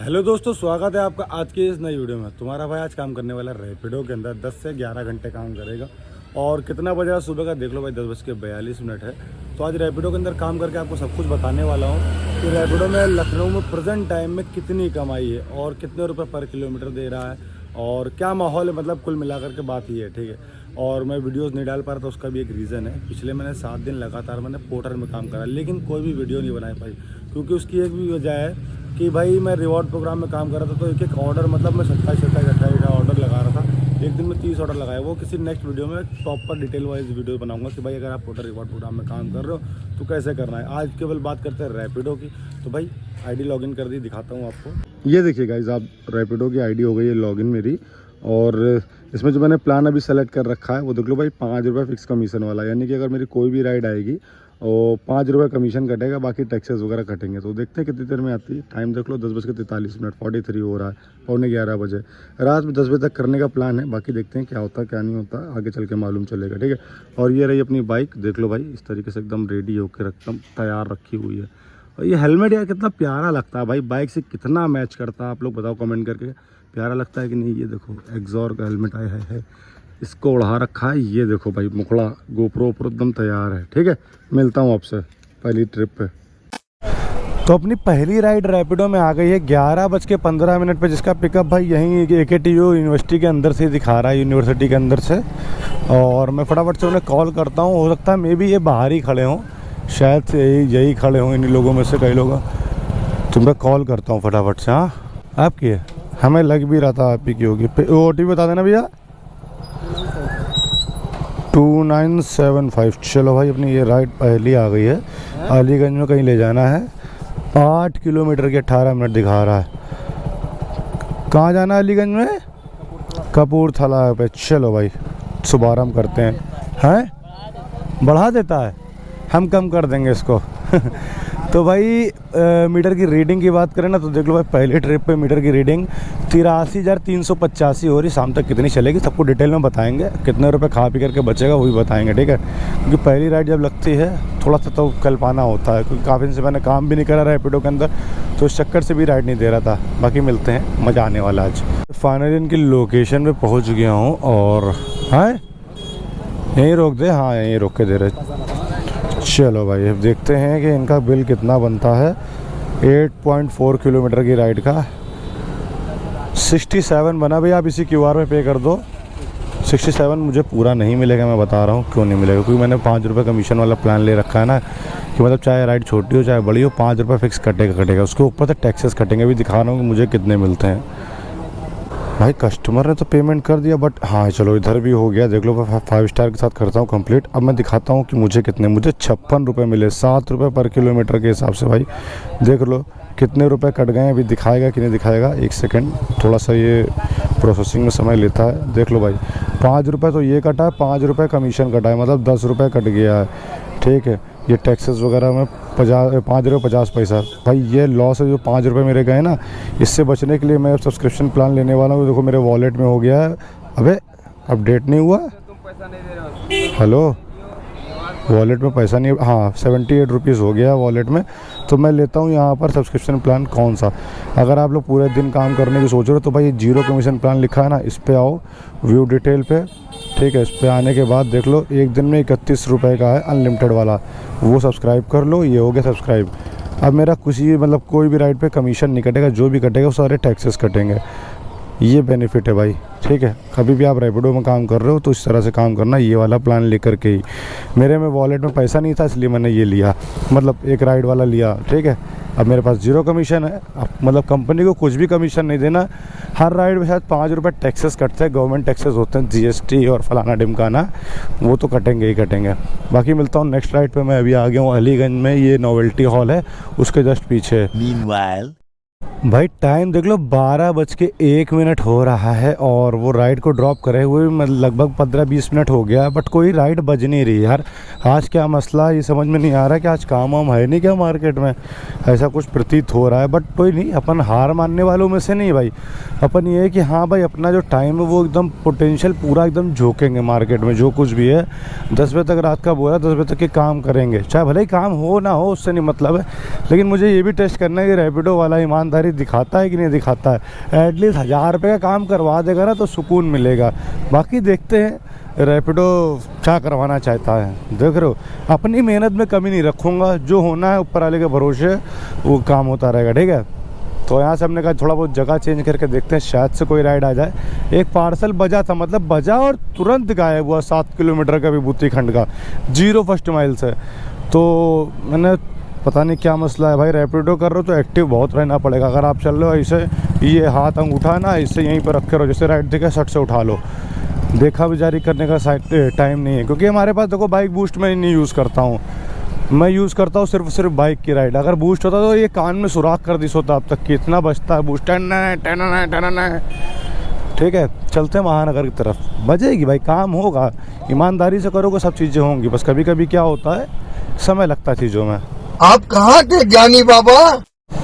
Hello दोस्तों, स्वागत है आपका आज की इस नई वीडियो में। तुम्हारा भाई आज काम करने वाला रैपिडो के अंदर 10 से 11 घंटे काम करेगा। और कितना बजा सुबह का देख लो भाई, 10:42 है। तो आज रैपिडो के अंदर काम करके आपको सब कुछ बताने वाला हूँ कि रैपिडो में लखनऊ में प्रेजेंट टाइम में कितनी कमाई है और कितने रुपये पर किलोमीटर दे रहा है और क्या माहौल है, मतलब कुल मिलाकर के बात ही है, ठीक है। और मैं वीडियोस नहीं डाल पा रहा था, उसका भी एक रीज़न है। पिछले मैंने 7 दिन लगातार मैंने पोर्टर में काम करा, लेकिन कोई भी वीडियो नहीं बना पाई, क्योंकि उसकी एक भी वजह है कि भाई मैं रिवॉर्ड प्रोग्राम में काम कर रहा था। तो एक ऑर्डर, मतलब मैं 27 ऑर्डर लगा रहा था, एक दिन में 30 ऑर्डर लगाया। वो किसी नेक्स्ट वीडियो में प्रॉपर डिटेल वाइज वीडियो बनाऊंगा कि भाई अगर आप पोर्टर रिवॉर्ड प्रोग्राम में काम कर रहे हो तो कैसे करना है। आज केवल बात करते हैं रैपिडो की। तो भाई आईडी लॉगिन कर दी, दिखाता हूँ आपको। ये देखिए गाइस, आप रैपिडो की आईडी हो गई है लॉगिन मेरी। और इसमें जो मैंने प्लान अभी सेलेक्ट कर रखा है वो देख लो भाई, 5 रुपये फिक्स कमीशन वाला। यानी कि अगर मेरी कोई भी राइड आएगी और 5 रुपये कमीशन कटेगा, बाकी टैक्सेस वगैरह कटेंगे। तो देखते हैं कितनी देर में आती है। टाइम देख लो, 10:43, 43 हो रहा है, 11:15 बजे। रात में 10 बजे तक करने का प्लान है, बाकी देखते हैं क्या होता है क्या नहीं होता, आगे चल के मालूम चलेगा, ठीक है। और ये रही अपनी बाइक, देख लो भाई, इस तरीके से एकदम रेडी होकर एकदम तैयार रखी हुई है। और ये हेलमेट यार कितना प्यारा लगता है भाई, बाइक से कितना मैच करता है, आप लोग बताओ कमेंट करके, प्यारा लगता है कि नहीं। ये देखो एक्सॉर का हेलमेट आया है, इसको उड़ा रखा है। ये देखो भाई, मुखड़ा गोप्रो ओप्रो एकदम तैयार है, ठीक है। मिलता हूँ आपसे पहली ट्रिप पे। तो अपनी पहली राइड रैपिडो में आ गई है 11:15 पे, जिसका पिकअप भाई यहीं AKTU यूनिवर्सिटी के अंदर से दिखा रहा है, यूनिवर्सिटी के अंदर से। और मैं फटाफट से उन्हें कॉल करता हूँ, हो सकता है मे भी ये बाहर ही खड़े हों, शायद से यही खड़े हों, इन्हीं लोगों में से कई लोग। तो मैं कॉल करता हूँ फटाफट से। हाँ आपकी है, हमें लग भी रहा था आप ही की होगी। OTP बता देना भैया, 2975। चलो भाई, अपनी ये राइड पहली आ गई है। अलीगंज में कहीं ले जाना है, 8 किलोमीटर के 18 मिनट दिखा रहा है। कहाँ जाना है अलीगंज में? कपूरथला पे। चलो भाई शुभारम्भ करते हैं। बढ़ा देता है, हम कम कर देंगे इसको। तो भाई मीटर की रीडिंग की बात करें ना, तो देख लो भाई, पहले ट्रिप पे मीटर की रीडिंग 83,385 हो रही। शाम तक कितनी चलेगी सबको डिटेल में बताएंगे, कितने रुपए खा पी करके बचेगा वो भी बताएंगे, ठीक है। क्योंकि पहली राइड जब लगती है थोड़ा सा तो कल पाना होता है, क्योंकि काफ़ी दिन से मैंने काम भी नहीं करा रैपिडो के अंदर, तो इस चक्कर से भी राइड नहीं दे रहा था। बाकी मिलते हैं, मज़ा आने वाला आज। फाइनली इनकी लोकेशन पर पहुँच गया हूँ। और हाँ यहीं रोक दे, हाँ यहीं रोक के दे रहे। चलो भाई अब देखते हैं कि इनका बिल कितना बनता है। 8.4 किलोमीटर की राइड का 67 बना। भाई आप इसी QR पे पे कर दो। 67 मुझे पूरा नहीं मिलेगा, मैं बता रहा हूँ क्यों नहीं मिलेगा, क्योंकि मैंने 5 रुपये कमीशन वाला प्लान ले रखा है ना, कि मतलब चाहे राइड छोटी हो चाहे बड़ी हो, 5 रुपये फिक्स कटेगा। उसके ऊपर से टैक्सेस कटेंगे। अभी दिखा रहा हूँ कि मुझे कितने मिलते हैं। भाई कस्टमर ने तो पेमेंट कर दिया, बट हाँ चलो इधर भी हो गया। देख लो, 5 स्टार के साथ करता हूँ कंप्लीट। अब मैं दिखाता हूँ कि मुझे कितने, मुझे 56 रुपये मिले, 7 रुपये पर किलोमीटर के हिसाब से। भाई देख लो कितने रुपए कट गए हैं। अभी दिखाएगा कि नहीं दिखाएगा, एक सेकंड, थोड़ा सा ये प्रोसेसिंग में समय लेता है। देख लो भाई, 5 रुपये तो ये कटा है, 5 रुपये कमीशन कटा है, मतलब 10 रुपये कट गया है, ठीक है। ये टैक्सेस वगैरह में 5 रुपये 50 पैसा। भाई ये लॉस है जो 5 रुपये मेरे गए ना, इससे बचने के लिए मैं सब्सक्रिप्शन प्लान लेने वाला हूँ। देखो मेरे वॉलेट में हो गया है। अबे अपडेट नहीं हुआ, हेलो वॉलेट में पैसा नहीं, हाँ 78 रुपीज़ हो गया वॉलेट में। तो मैं लेता हूँ यहाँ पर सब्सक्रिप्शन प्लान कौन सा। अगर आप लोग पूरे दिन काम करने की सोच रहे हो तो भाई 0 कमीशन प्लान लिखा है ना, इस पे आओ, व्यू डिटेल पे, ठीक है। इस पे आने के बाद देख लो, एक दिन में 31 रुपये का है अनलिमिटेड वाला, वो सब्सक्राइब कर लो। ये हो गया सब्सक्राइब। अब मेरा कुछ ही, मतलब कोई भी राइड पे कमीशन नहीं कटेगा, जो भी कटेगा वो सारे टैक्सेस कटेंगे। ये बेनिफिट है भाई, ठीक है। कभी भी आप रैपिडो में काम कर रहे हो तो इस तरह से काम करना, ये वाला प्लान लेकर के ही। मेरे में वॉलेट में पैसा नहीं था, इसलिए मैंने ये लिया, मतलब एक राइड वाला लिया, ठीक है। अब मेरे पास 0 कमीशन है, मतलब कंपनी को कुछ भी कमीशन नहीं देना। हर राइड में शायद 5 रुपये टैक्सेस कटते हैं, गवर्नमेंट टैक्सेस होते हैं, GST और फलाना ढिमकाना, वो तो कटेंगे ही कटेंगे। बाकी मिलता हूँ नेक्स्ट राइड पे। मैं अभी आ गया हूँ अलीगंज में, ये नोवेल्टी हॉल है उसके जस्ट पीछे। भाई टाइम देख लो, 12:01 हो रहा है और वो राइड को ड्रॉप करे हुए लगभग 15-20 मिनट हो गया, बट कोई राइड बज नहीं रही यार। आज क्या मसला, ये समझ में नहीं आ रहा कि आज काम वाम है नहीं क्या मार्केट में, ऐसा कुछ प्रतीत हो रहा है। बट कोई नहीं, अपन हार मानने वालों में से नहीं भाई। अपन ये है कि हाँ भाई, अपना जो टाइम है वो एकदम पोटेंशियल पूरा एकदम झोंकेंगे मार्केट में, जो कुछ भी है। 10 बजे तक रात का बोला, 10 बजे तक के काम करेंगे, चाहे भले ही काम हो ना हो, उससे नहीं मतलब है। लेकिन मुझे ये भी टेस्ट करना है कि रैपिडो वाला ईमानदारी दिखाता है कि नहीं दिखाता है। एटलीस्ट 1000 रुपये का काम करवा देगा ना तो सुकून मिलेगा। बाकी देखते हैं रैपिडो क्या करवाना चाहता है। देख रहे हो, अपनी मेहनत में कमी नहीं रखूँगा, जो होना है ऊपर वाले के भरोसे वो काम होता रहेगा, ठीक है। तो यहाँ से हमने कहा थोड़ा बहुत जगह चेंज करके देखते हैं, शायद से कोई राइड आ जाए। एक पार्सल बजा था, मतलब बजा और तुरंत गायब हुआ 7 किलोमीटर का विभूति खंड का, 0 फर्स्ट माइल से। तो मैंने पता नहीं क्या मसला है भाई, रैपिडो कर रहे हो तो एक्टिव बहुत रहना पड़ेगा। अगर आप चल रहे हो ऐसे, ये हाथ अंगूठा ना ऐसे यहीं पर रखे रहो, जैसे राइड दिखे सट से उठा लो। देखा भी जारी करने का टाइम नहीं है, क्योंकि हमारे पास देखो बाइक बूस्ट में नहीं यूज़ करता हूँ, मैं यूज़ करता हूँ सिर्फ बाइक की राइड। अगर बूस्ट होता तो ये कान में सुराख कर दी सोता अब तक कि इतना बजता है बूस्ट, टन। ठीक है, चलते हैं महानगर की तरफ। बजेगी भाई, काम होगा, ईमानदारी से करोगे सब चीज़ें होंगी। बस कभी कभी क्या होता है, समय लगता है चीज़ों में। आप कहाँ के ज्ञानी बाबा।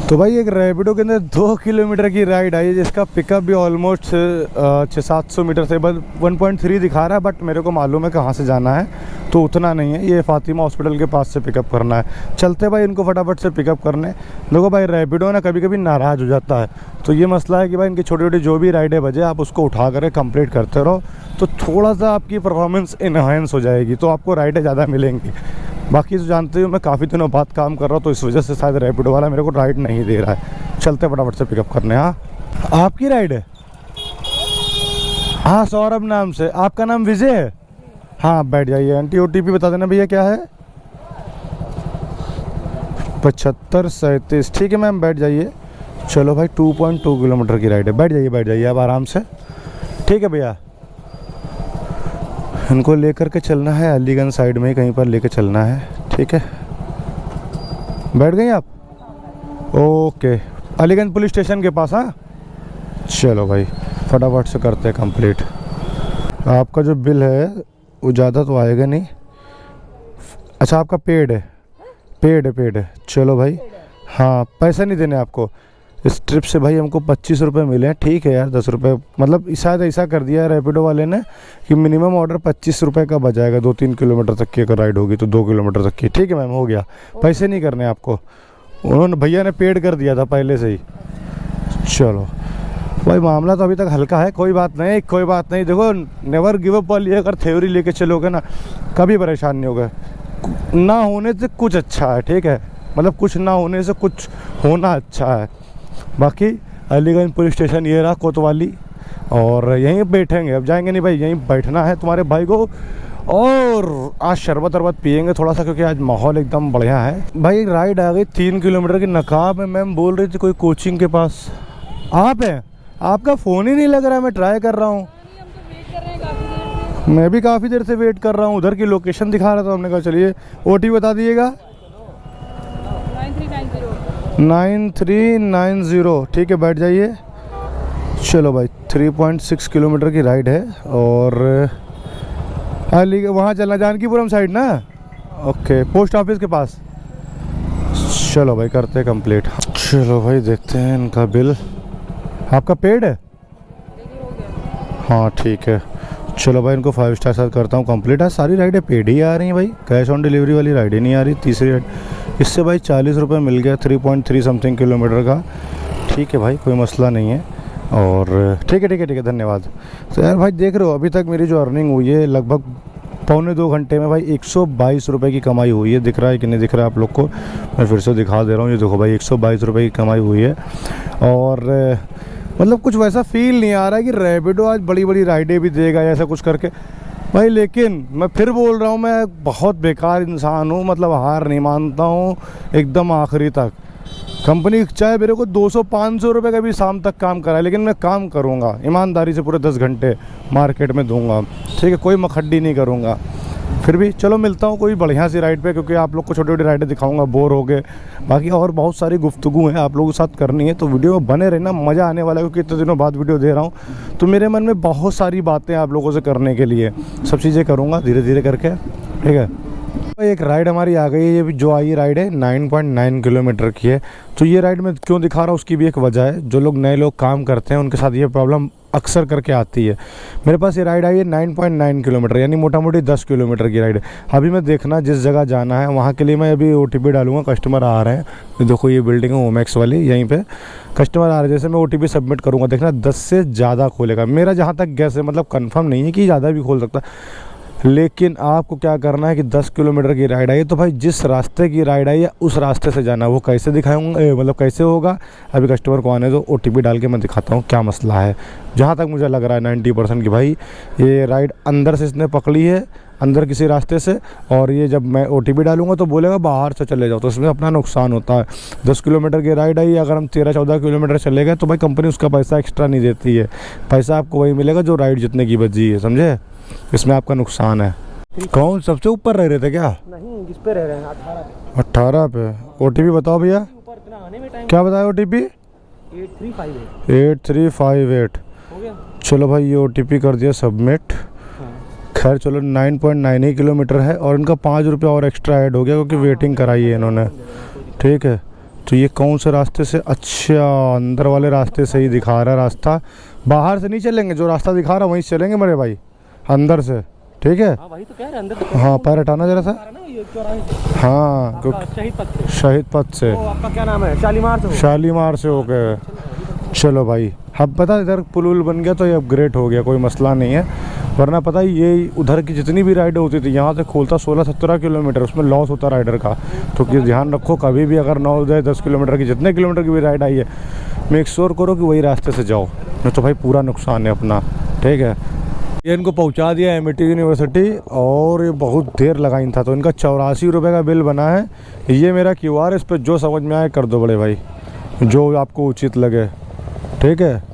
तो भाई एक रैपिडो के अंदर 2 किलोमीटर की राइड आई है, जिसका पिकअप भी ऑलमोस्ट 600-700 मीटर से, बस 1.3 दिखा रहा है। बट मेरे को मालूम है कहाँ से जाना है, तो उतना नहीं है। ये फातिमा हॉस्पिटल के पास से पिकअप करना है। चलते भाई इनको फटाफट से पिकअप करने। देखो भाई रैपिडो ना कभी कभी नाराज़ हो जाता है, तो ये मसला है कि भाई इनकी छोटी छोटी जो भी राइडें बजे आप उसको उठा कर कंप्लीट करते रहो, तो थोड़ा सा आपकी परफॉर्मेंस इन्हांस हो जाएगी, तो आपको राइडें ज़्यादा मिलेंगी। बाकी तो जानते हो मैं काफ़ी दिनों बाद काम कर रहा हूँ, तो इस वजह से शायद रैपिडो वाला मेरे को राइड नहीं दे रहा है। चलते फटाफट से पिकअप करने। हाँ, आपकी राइड है? हाँ, सौरभ नाम से। आपका नाम विजय है? हाँ, बैठ जाइए। आंटी OTP बता देना भैया, क्या है? 7537। ठीक है मैम, बैठ जाइए। चलो भाई 2.2 किलोमीटर की राइड है, बैठ जाइए आप आराम से। ठीक है भैया, इनको लेकर के चलना है अलीगंज साइड में ही कहीं पर लेकर चलना है। ठीक है, बैठ गई आप? ओके, अलीगंज पुलिस स्टेशन के पास। हाँ, चलो भाई फटाफट से करते हैं कंप्लीट। आपका जो बिल है वो ज़्यादा तो आएगा नहीं। अच्छा, आपका पेड है। चलो भाई, हाँ पैसे नहीं देने आपको। इस ट्रिप से भाई हमको 25 रुपये मिले हैं। ठीक है यार, 10 रुपये, मतलब शायद ऐसा कर दिया है रैपिडो वाले ने कि मिनिमम ऑर्डर 25 रुपये का बजाएगा। 2-3 किलोमीटर तक की अगर राइड होगी तो 2 किलोमीटर तक की। ठीक है मैम, हो गया। पैसे नहीं करने आपको, उन्होंने भैया ने पेड कर दिया था पहले से ही। चलो भाई, मामला तो अभी तक हल्का है, कोई बात नहीं। देखो नेवर गिव अप वाली अगर थ्योरी लेके चलोगे ना, कभी परेशान नहीं होगा। ना होने से कुछ अच्छा है, ठीक है, मतलब कुछ ना होने से कुछ होना अच्छा है। बाकी अलीगंज पुलिस स्टेशन ये रहा कोतवाली, और यहीं बैठेंगे। अब जाएंगे नहीं भाई, यहीं बैठना है तुम्हारे भाई को। और आज शरबत वरबत पियेंगे थोड़ा सा, क्योंकि आज माहौल एकदम बढ़िया है। भाई राइड आ गई 3 किलोमीटर की। नकाब में मैम बोल रही थी कोई कोचिंग के पास। आप हैं? आपका फ़ोन ही नहीं लग रहा है, मैं ट्राई कर रहा हूँ। मैं भी काफ़ी देर से वेट कर रहा हूँ, उधर की लोकेशन दिखा रहा था। हमने कहा चलिए OT बता दीजिएगा। 9390। ठीक है, बैठ जाइए। चलो भाई 3.6 किलोमीटर की राइड है, और वहाँ चलना जानकीपुरम साइड ना। ओके, पोस्ट ऑफिस के पास। चलो भाई करते हैं कंप्लीट। चलो भाई देखते हैं इनका बिल। आपका पेड है? हाँ ठीक है। चलो भाई इनको 5 स्टार साथ करता हूँ कंप्लीट। आज सारी राइडें पेड ही आ रही हैं भाई, कैश ऑन डिलीवरी वाली राइडें नहीं आ रही। तीसरी राइड इससे भाई 40 रुपये मिल गया, 3.3 समथिंग किलोमीटर का। ठीक है भाई, कोई मसला नहीं है। और ठीक है, धन्यवाद। तो यार भाई देख रहे हो, अभी तक मेरी जो अर्निंग हुई है लगभग 1.25 घंटे में भाई 122 रुपये की कमाई हुई है। दिख रहा है कि नहीं दिख रहा है आप लोग को? मैं फिर से दिखा दे रहा हूँ, ये देखो भाई 122 रुपये की कमाई हुई है। और मतलब कुछ वैसा फील नहीं आ रहा है कि रैपिडो आज बड़ी बड़ी राइडें भी देगा ऐसा कुछ करके भाई। लेकिन मैं फिर बोल रहा हूँ, मैं बहुत बेकार इंसान हूँ, मतलब हार नहीं मानता हूँ एकदम आखिरी तक। कंपनी चाहे मेरे को 200-500 रुपये का भी शाम तक काम कराए, लेकिन मैं काम करूँगा ईमानदारी से, पूरे 10 घंटे मार्केट में दूंगा। ठीक है, कोई मखड्डी नहीं करूँगा। फिर भी चलो मिलता हूँ कोई बढ़िया सी राइड पे, क्योंकि आप लोग को छोटी छोटी राइडें दिखाऊंगा, बोर हो गए। बाकी और बहुत सारी गुफ्तगू है आप लोगों के साथ करनी है, तो वीडियो में बने रहना, मज़ा आने वाला है। क्योंकि इतने दिनों बाद वीडियो दे रहा हूँ, तो मेरे मन में बहुत सारी बातें आप लोगों से करने के लिए, सब चीज़ें करूँगा धीरे धीरे करके। ठीक है, एक राइड हमारी आ गई है। ये जो आई राइड है 9.9 किलोमीटर की है। तो ये राइड में क्यों दिखा रहा हूँ, उसकी भी एक वजह है। जो लोग नए लोग काम करते हैं उनके साथ ये प्रॉब्लम अक्सर करके आती है। मेरे पास ये राइड आई है 9.9 किलोमीटर, यानी मोटा मोटी 10 किलोमीटर की राइड है। अभी मैं देखना जिस जगह जाना है वहाँ के लिए मैं अभी OTP डालूंगा। कस्टमर आ रहे हैं, देखो ये बिल्डिंग है ओमैक्स वाली, यहीं पे कस्टमर आ रहे हैं। जैसे मैं OTP सबमिट करूँगा देखना 10 से ज़्यादा खोलेगा। मेरा जहाँ तक गैस है, मतलब कन्फर्म नहीं है कि ज़्यादा भी खोल सकता, लेकिन आपको क्या करना है कि 10 किलोमीटर की राइड आई है तो भाई जिस रास्ते की राइड आई है उस रास्ते से जाना। वो कैसे दिखाऊंगा, मतलब कैसे होगा, अभी कस्टमर को आने दो, OTP डाल के मैं दिखाता हूँ क्या मसला है। जहाँ तक मुझे लग रहा है 90% की भाई ये राइड अंदर से इसने पकड़ी है, अंदर किसी रास्ते से, और ये जब मैं OTP डालूंगा तो बोलेगा बाहर से चले जाओ, तो इसमें अपना नुकसान होता है। 10 किलोमीटर की राइड आई, अगर हम 13-14 किलोमीटर चले गए तो भाई कंपनी उसका पैसा एक्स्ट्रा नहीं देती है, पैसा आपको वही मिलेगा जो राइड जितने की बची है, समझे। इसमें आपका नुकसान है। कौन सबसे ऊपर रह रहे थे क्या? नहीं, जिस पे रह रहे हैं 18 पे। OTP बताओ भैया, ऊपर इतना आने में टाइम। क्या बताया OTP? 8358 हो गया। चलो भाई ये OTP कर दिया सबमिट। खैर चलो 9.9 ही किलोमीटर है और इनका 5 रुपये और एक्स्ट्रा ऐड हो गया क्योंकि वेटिंग कराई है इन्होंने, ठीक है। तो ये कौन से रास्ते से, अच्छा अंदर वाले रास्ते से ही दिखा रहा है रास्ता, बाहर से नहीं चलेंगे, जो रास्ता दिखा रहा है वहीं चलेंगे मेरे भाई, अंदर से, ठीक है। हाँ वही तो कह रहे हैं, अंदर हाँ पैर हटाना जरा सा, हाँ शहीद पथ से। शहीद पथ से, वो आपका क्या नाम है, शालीमार से। शालीमार से हो गए। चलो भाई, अब पता इधर पुल उल बन गया तो ये अपग्रेड हो गया, कोई मसला नहीं है। वरना पता ही ये उधर की जितनी भी राइड होती थी यहाँ से खोलता 16-17 किलोमीटर, उसमें लॉस होता राइडर का। तो कि ध्यान रखो कभी भी अगर 9-10 किलोमीटर की जितने किलोमीटर की भी राइड आई है, मेक श्योर करो कि वही रास्ते से जाओ, नहीं तो भाई पूरा नुकसान है अपना, ठीक है। ये इनको पहुंचा दिया MIT यूनिवर्सिटी और ये बहुत देर लगाइन था, तो इनका 84 रुपये का बिल बना है। ये मेरा QR, इस पर जो समझ में आए कर दो बड़े भाई, जो आपको उचित लगे, ठीक है।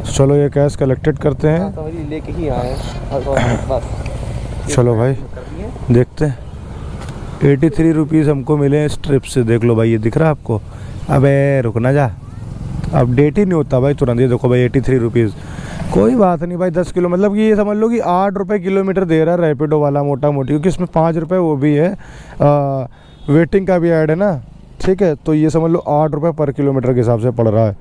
चलो ये कैश कलेक्टेड करते हैं, लेके ही आए बस। चलो भाई देखते हैं। 83 रुपीज़ हमको मिले इस ट्रिप से, देख लो भाई ये दिख रहा है आपको। अबे रुकना जा, अपडेट ही नहीं होता भाई तुरंत। ये देखो भाई 83 रुपीज़, कोई बात नहीं भाई। 10 किलो मतलब कि ये समझ लो कि 8 रुपये किलोमीटर दे रहा है रैपिडो वाला मोटा मोटी, क्योंकि इसमें 5 रुपये वो भी है, वेटिंग का भी ऐड है ना, ठीक है। तो ये समझ लो 8 रुपये पर किलोमीटर के हिसाब से पड़ रहा है।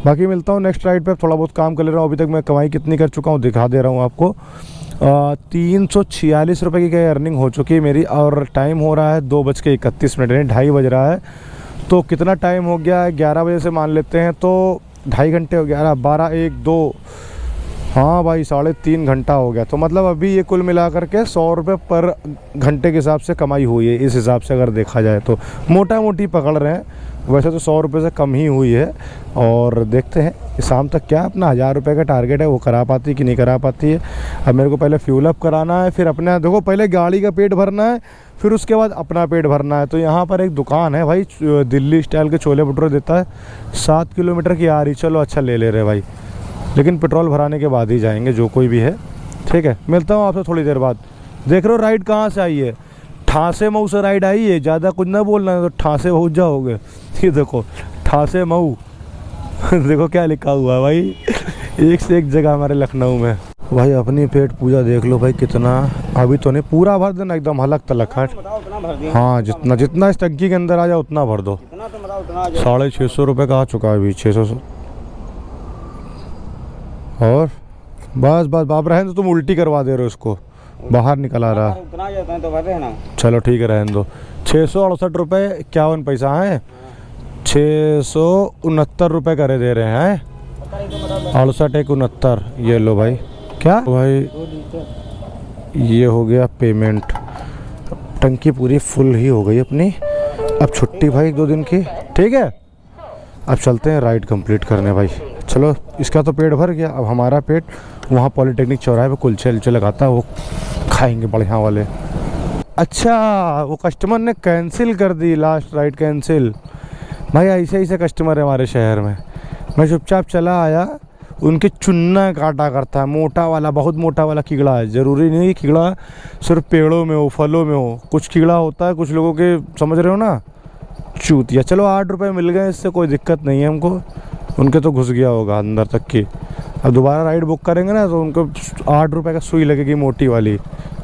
बाकी मिलता हूँ नेक्स्ट राइड पे, थोड़ा बहुत काम कर ले रहा हूँ। अभी तक मैं कमाई कितनी कर चुका हूँ दिखा दे रहा हूँ आपको। 346 रुपये की क्या अर्निंग हो चुकी है मेरी, और टाइम हो रहा है 2:31 यानी 2:30 बज रहा है। तो कितना टाइम हो गया है, 11 बजे से मान लेते हैं, तो 2.5 घंटे हो गया, 12, 1, 2, हाँ भाई 3.5 घंटा हो गया। तो मतलब अभी ये कुल मिला करके 100 रुपये पर घंटे के हिसाब से कमाई हुई है, इस हिसाब से अगर देखा जाए तो मोटा मोटी पकड़ रहे हैं। वैसे तो 100 रुपये से कम ही हुई है, और देखते हैं शाम तक क्या अपना 1000 रुपये का टारगेट है वो करा पाती है कि नहीं करा पाती है। अब मेरे को पहले फ्यूल अप कराना है, फिर अपने देखो पहले गाड़ी का पेट भरना है, फिर उसके बाद अपना पेट भरना है। तो यहाँ पर एक दुकान है भाई, दिल्ली स्टाइल के छोले भटूरे देता है, 7 किलोमीटर की आ रही। चलो अच्छा ले रहे भाई, लेकिन पेट्रोल भराने के बाद ही जाएंगे जो कोई भी है, ठीक है। मिलता हूँ आपसे थोड़ी देर बाद। देख रहे हो राइड कहाँ से आई है, ठासे मऊ से राइड आई है। ज़्यादा कुछ ना बोलना है तो ठासे पहुँच जाओगे। ये देखो ठासे मऊ देखो क्या लिखा हुआ है भाई, एक से एक जगह हमारे लखनऊ में। भाई अपनी पेट पूजा देख लो भाई कितना, अभी तो नहीं पूरा भर देना एकदम हलक तलक हट। हाँ जितना इस टंकी के अंदर आ जाए उतना भर दो। 650 रुपये का आ चुका है अभी, 600। और बस बाप रहने दो, तुम उल्टी करवा दे रहे हो उसको, बाहर निकल आ रहा है। चलो ठीक है रहने दो। 668 रुपये 51 पैसा है, 669 रुपये करे दे रहे हैं, 68-69। ये लो भाई, क्या भाई ये हो गया पेमेंट। टंकी पूरी फुल ही हो गई अपनी। अब छुट्टी भाई 1-2 दिन की, ठीक है। अब चलते हैं राइड कंप्लीट करने भाई। चलो इसका तो पेट भर गया, अब हमारा पेट वहाँ पॉलिटेक्निक चौराहे पे कुलचे लगाता है, वो खाएंगे बढ़िया वाले। अच्छा वो कस्टमर ने कैंसिल कर दी, लास्ट राइड कैंसिल। भाई ऐसे कस्टमर है हमारे शहर में। मैं चुपचाप चला आया, उनके चुन्ना काटा करता है, मोटा वाला, बहुत मोटा वाला कीड़ा है। ज़रूरी नहीं कि कीड़ा सिर्फ पेड़ों में हो, फलों में हो, कुछ कीड़ा होता है कुछ लोगों के, समझ रहे हो ना, चूतिया। चलो 8 रुपये मिल गए, इससे कोई दिक्कत नहीं है हमको। उनके तो घुस गया होगा अंदर तक की। अब दोबारा राइड बुक करेंगे ना तो उनको 8 रुपये का सुई लगेगी मोटी वाली।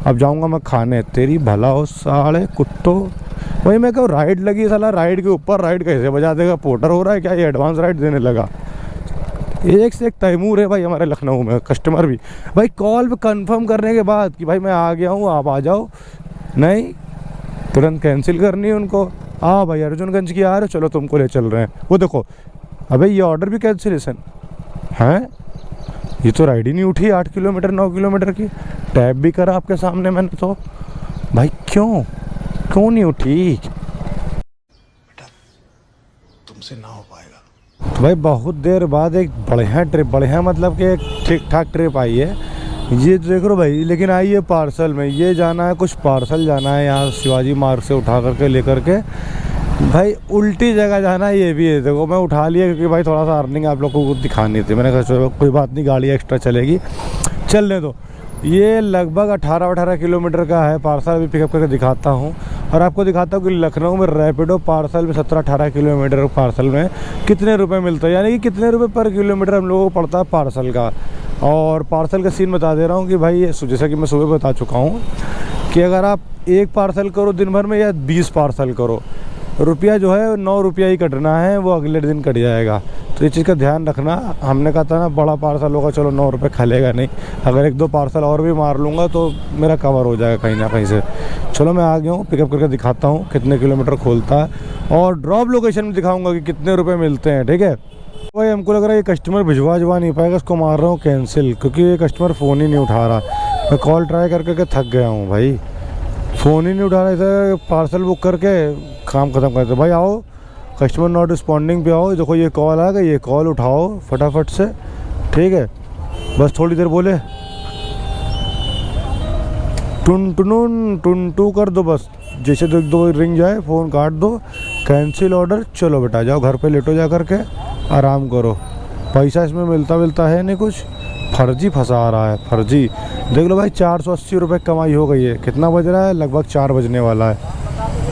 अब जाऊंगा मैं खाने, तेरी भला हो साले कुत्तो। वही मैं कहूँ राइड लगी साला, राइड के ऊपर राइड कैसे बजा देगा, पोर्टर हो रहा है क्या ये, एडवांस राइड देने लगा। एक से एक तैमूर है भाई हमारे लखनऊ में। कस्टमर भी भाई कॉल पे कंफर्म करने के बाद कि भाई मैं आ गया हूँ आप आ जाओ, नहीं तुरंत कैंसिल करनी है उनको। हाँ भाई अर्जुनगंज की आ रहे हो, चलो तुमको ले चल रहे हैं। वो देखो अबे ये ऑर्डर भी कैंसिलेशन है, ये तो राइड ही नहीं उठी 8 किलोमीटर 9 किलोमीटर की। टैप भी करा आपके सामने मैंने तो, भाई क्यों नहीं उठी? तुमसे ना हो पाएगा। तो भाई बहुत देर बाद एक बढ़िया ट्रिप, बढ़िया मतलब कि एक ठीक ठाक ट्रिप आई है ये देख लो भाई। लेकिन आई है पार्सल में, ये जाना है कुछ पार्सल जाना है यहाँ शिवाजी मार्ग से उठा करके लेकर के भाई उल्टी जगह जाना है। ये भी है देखो मैं उठा लिया क्योंकि भाई थोड़ा सा अर्निंग आप लोगों को दिखानी थी। मैंने कहा कोई बात नहीं गाड़ी एक्स्ट्रा चलेगी चलने दो। ये लगभग 18 किलोमीटर का है पार्सल, अभी पिकअप करके दिखाता हूँ और आपको दिखाता हूँ कि लखनऊ में रैपिडो पार्सल में 17-18 किलोमीटर पार्सल में कितने रुपए मिलते हैं, यानी कि कितने रुपए पर किलोमीटर हम लोगों को पड़ता है पार्सल का। और पार्सल का सीन बता दे रहा हूँ कि भाई जैसा कि मैं सुबह बता चुका हूँ कि अगर आप एक पार्सल करो दिन भर में या 20 पार्सल करो, रुपया जो है 9 रुपया ही कटना है, वो अगले दिन कट जाएगा। तो ये चीज़ का ध्यान रखना। हमने कहा था ना बड़ा पार्सल होगा चलो 9 रुपये खलेगा नहीं, अगर 1-2 पार्सल और भी मार लूँगा तो मेरा कवर हो जाएगा कहीं ना कहीं से। चलो मैं आ गया हूँ, पिकअप करके दिखाता हूँ कितने किलोमीटर खोलता है और ड्रॉप लोकेशन में दिखाऊँगा कि कितने रुपये मिलते हैं, ठीक है। भाई हमको लग रहा है ये कस्टमर भिजवा नहीं पाएगा, इसको मार रहा हूँ कैंसिल क्योंकि ये कस्टमर फ़ोन ही नहीं उठा रहा। मैं कॉल ट्राई कर करके थक गया हूँ भाई, फ़ोन ही नहीं उठा रहा। इसे पार्सल बुक करके काम ख़त्म करते भाई। आओ कस्टमर नॉट रिस्पॉन्डिंग पे आओ, देखो ये कॉल आ गया, ये कॉल उठाओ फटाफट से, ठीक है। बस थोड़ी देर बोले टुन टू कर दो, बस जैसे 2 रिंग जाए फ़ोन काट दो, कैंसिल ऑर्डर, चलो बेटा जाओ घर पे लेटो जा करके आराम करो। पैसा इसमें मिलता है नहीं कुछ, फर्जी फंसा रहा है फर्जी। देख लो भाई 480 रुपये कमाई हो गई है। कितना बज रहा है? लगभग 4 बजने वाला है।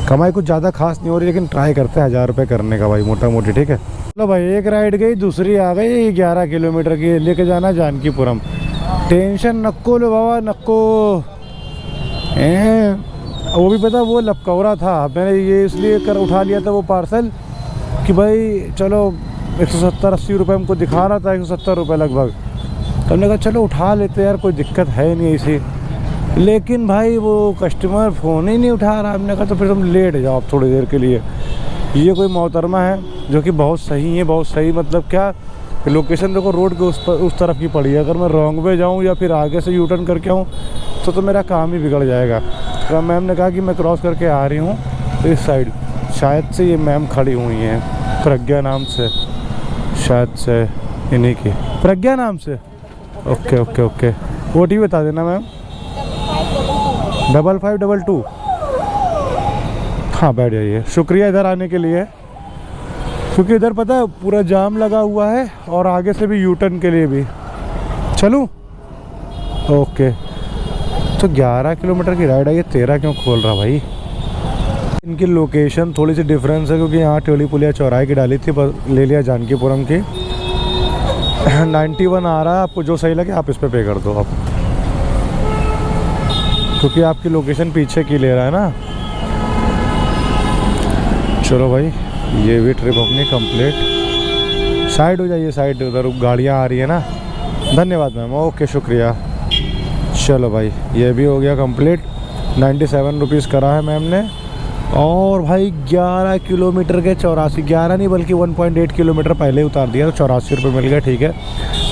कमाई कुछ ज़्यादा खास नहीं हो रही लेकिन ट्राई करते हैं 1000 रुपये करने का भाई मोटा मोटी, ठीक है। चलो भाई एक राइड गई, दूसरी आ गई 11 किलोमीटर की, लेके जाना जानकीपुरम। टेंशन नक्को लो बाबा नक्को। वो भी पता वो लपकौरा था, मैंने ये इसलिए कर उठा लिया था वो पार्सल कि भाई चलो 170-80 रुपये हमको दिखा रहा था, 170 रुपये लगभग। तो हमने कहा चलो उठा लेते यार, कोई दिक्कत है नहीं ऐसी। लेकिन भाई वो कस्टमर फ़ोन ही नहीं उठा रहा। हमने कहा तो फिर तुम लेट जाओ थोड़ी देर के लिए। ये कोई मोहतरमा है जो कि बहुत सही है, बहुत सही मतलब क्या लोकेशन देखो रोड के उस तरफ की पड़ी है। अगर मैं रॉन्ग वे जाऊँ या फिर आगे से यूटर्न करके आऊँ तो मेरा काम ही बिगड़ जाएगा। तो मैम ने कहा कि मैं क्रॉस करके आ रही हूँ तो इस साइड शायद से ये मैम खड़ी हुई हैं प्रज्ञा नाम से, शायद से इन्हीं की प्रज्ञा नाम से। ओके ओके ओके OT बता देना मैम 5522। हाँ बैठ जाइए, शुक्रिया इधर आने के लिए, क्योंकि इधर पता है पूरा जाम लगा हुआ है और आगे से भी यूटर्न के लिए भी। चलूँ? ओके तो 11 किलोमीटर की राइड है, ये 13 क्यों खोल रहा भाई? इनकी लोकेशन थोड़ी सी डिफरेंस है क्योंकि यहाँ टेली पुलिया चौराहे की डाली थी, पर ले लिया जानकीपुरम की। 91 आ रहा है, आपको जो सही लगे आप इस पे कर दो आप, क्योंकि आपकी लोकेशन पीछे की ले रहा है ना। चलो भाई ये भी ट्रिप अपनी कंप्लीट। साइड हो जाइए, साइड, उधर गाड़ियाँ आ रही है ना। धन्यवाद मैम, ओके शुक्रिया। चलो भाई ये भी हो गया कंप्लीट। 97 रुपीज़ करा है मैम ने। और भाई 11 किलोमीटर के 84, 11 नहीं बल्कि 1.8 किलोमीटर पहले उतार दिया, तो 84 रुपये मिल गए, ठीक है।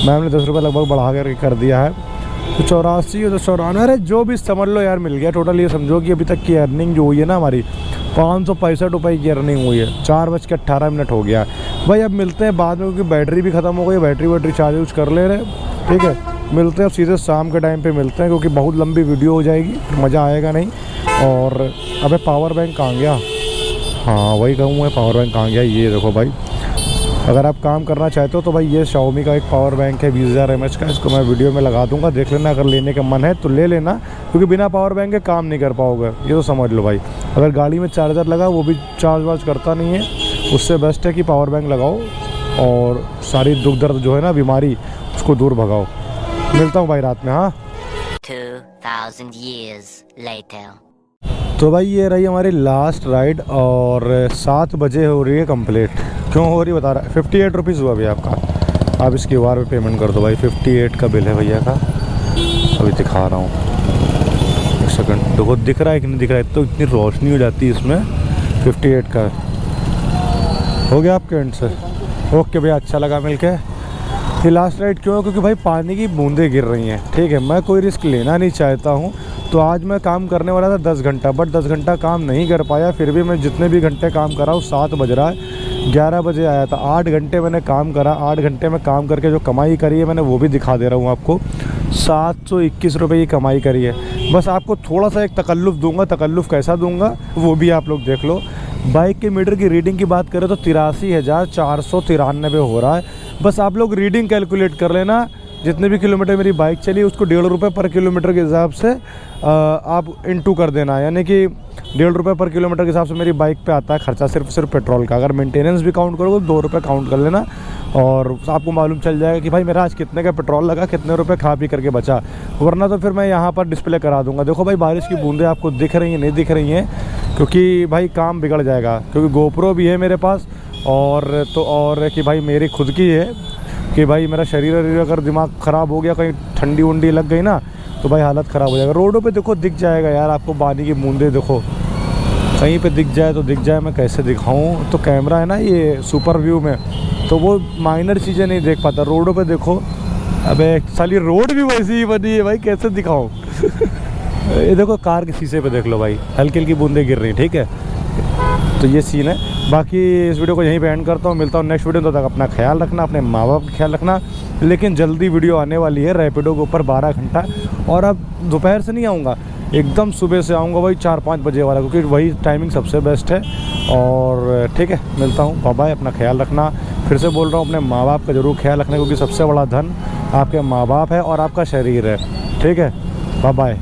मैम ने 10 रुपये लगभग बढ़ा कर दिया है, तो 84 तो 94, अरे जो भी समझ लो यार मिल गया। टोटल ये समझो कि अभी तक की अर्निंग जो हुई है ना हमारी 565 रुपये की अर्निंग हुई है। 4:18 हो गया भाई। अब मिलते हैं बाद में क्योंकि बैटरी भी ख़त्म हो गई, बैटरी चार्ज यूज कर ले रहे, ठीक है। मिलते हैं अब सीधे शाम के टाइम पे मिलते हैं क्योंकि बहुत लंबी वीडियो हो जाएगी, मज़ा आएगा नहीं। और अबे पावर बैंक कहाँ गया? हाँ वही कहूँ मैं, पावर बैंक कहाँ गया? ये देखो भाई, अगर आप काम करना चाहते हो तो भाई ये Xiaomi का एक पावर बैंक है 20,000 mAh का, इसको मैं वीडियो में लगा दूंगा, देख लेना। अगर लेने का मन है तो ले लेना, क्योंकि बिना पावर बैंक के काम नहीं कर पाओगे, ये तो समझ लो भाई। अगर गाड़ी में चार्जर लगा वो भी चार्ज वार्ज करता नहीं है, उससे बेस्ट है कि पावर बैंक लगाओ और सारी दुख दर्द जो है ना बीमारी उसको दूर भगाओ। मिलता हूँ भाई रात में। हाँ 2000 years later। तो भाई ये रही हमारी लास्ट राइड और 7 बजे हो रही है कंप्लीट। क्यों हो रही बता रहा है, 58 रुपीज़ हुआ अभी आपका। आप इस QR पे पेमेंट कर दो भाई। 58 का बिल है भैया का, अभी दिखा रहा हूँ, एक सेकंड। देखो दिख रहा है कि नहीं दिख रहा है, तो इतनी रोशनी हो जाती है इसमें। 58 का हो गया आपके एंड से। ओके भैया, अच्छा लगा मिलके। ये लास्ट राइड क्यों है? क्योंकि भाई पानी की बूंदें गिर रही हैं, ठीक है। मैं कोई रिस्क लेना नहीं चाहता हूँ, तो आज मैं काम करने वाला था 10 घंटा, बट 10 घंटा काम नहीं कर पाया। फिर भी मैं जितने भी घंटे काम कर रहा हूँ, 7 बज रहा है, 11 बजे आया था, 8 घंटे मैंने काम करा। 8 घंटे में काम करके जो कमाई करी है मैंने, वो भी दिखा दे रहा हूँ आपको। 721 रुपये की कमाई करी है। बस आपको थोड़ा सा एक तकल्लुफ़ दूंगा, तकल्लुफ़ कैसा दूंगा वो भी आप लोग देख लो। बाइक के मीटर की रीडिंग की बात करें तो 83,493 हो रहा है। बस आप लोग रीडिंग कैलकुलेट कर लेना, जितने भी किलोमीटर मेरी बाइक चली उसको 1.5 रुपये पर किलोमीटर के हिसाब से आप इंटू कर देना, यानी कि 1.5 रुपये पर किलोमीटर के हिसाब से मेरी बाइक पे आता है खर्चा, सिर्फ पेट्रोल का। अगर मेंटेनेंस भी काउंट करोगे तो 2 रुपये काउंट कर लेना, और आपको मालूम चल जाएगा कि भाई मेरा आज कितने का पेट्रोल लगा, कितने रुपए खा पी करके बचा। वरना तो फिर मैं यहाँ पर डिस्प्ले करा दूंगा। देखो भाई, बारिश की बूंदें आपको दिख रही हैं, नहीं दिख रही हैं, क्योंकि भाई काम बिगड़ जाएगा। क्योंकि GoPro भी है मेरे पास, और कि भाई मेरी खुद की है कि भाई मेरा शरीर अगर दिमाग ख़राब हो गया, कहीं ठंडी वंडी लग गई ना, तो भाई हालत ख़राब हो जाएगा। रोडों पे देखो दिख जाएगा यार आपको, पानी की बूंदें देखो, कहीं पे दिख जाए तो दिख जाए। मैं कैसे दिखाऊं, तो कैमरा है ना ये सुपर व्यू में, तो वो माइनर चीज़ें नहीं देख पाता। रोडों पे देखो, अबे साली रोड भी वैसी ही बनी है भाई, कैसे दिखाऊं। ये देखो कार के शीशे पे देख लो भाई, हल्की हल्की बूंदें गिर रही, ठीक है। तो ये सीन है। बाकी इस वीडियो को यहीं पे एंड करता हूँ, मिलता हूँ नेक्स्ट वीडियो में। तो तक अपना ख्याल रखना, अपने माँ बाप का ख्याल रखना। लेकिन जल्दी वीडियो आने वाली है रैपिडो के ऊपर 12 घंटा, और अब दोपहर से नहीं आऊँगा, एकदम सुबह से आऊँगा भाई 4-5 बजे वाला, क्योंकि वही टाइमिंग सबसे बेस्ट है। और ठीक है, मिलता हूँ, बाय बाय, अपना ख्याल रखना। फिर से बोल रहा हूँ, अपने माँ बाप का ज़रूर ख्याल रखना, क्योंकि सबसे बड़ा धन आपके माँ बाप है और आपका शरीर है, ठीक है। Bye bye.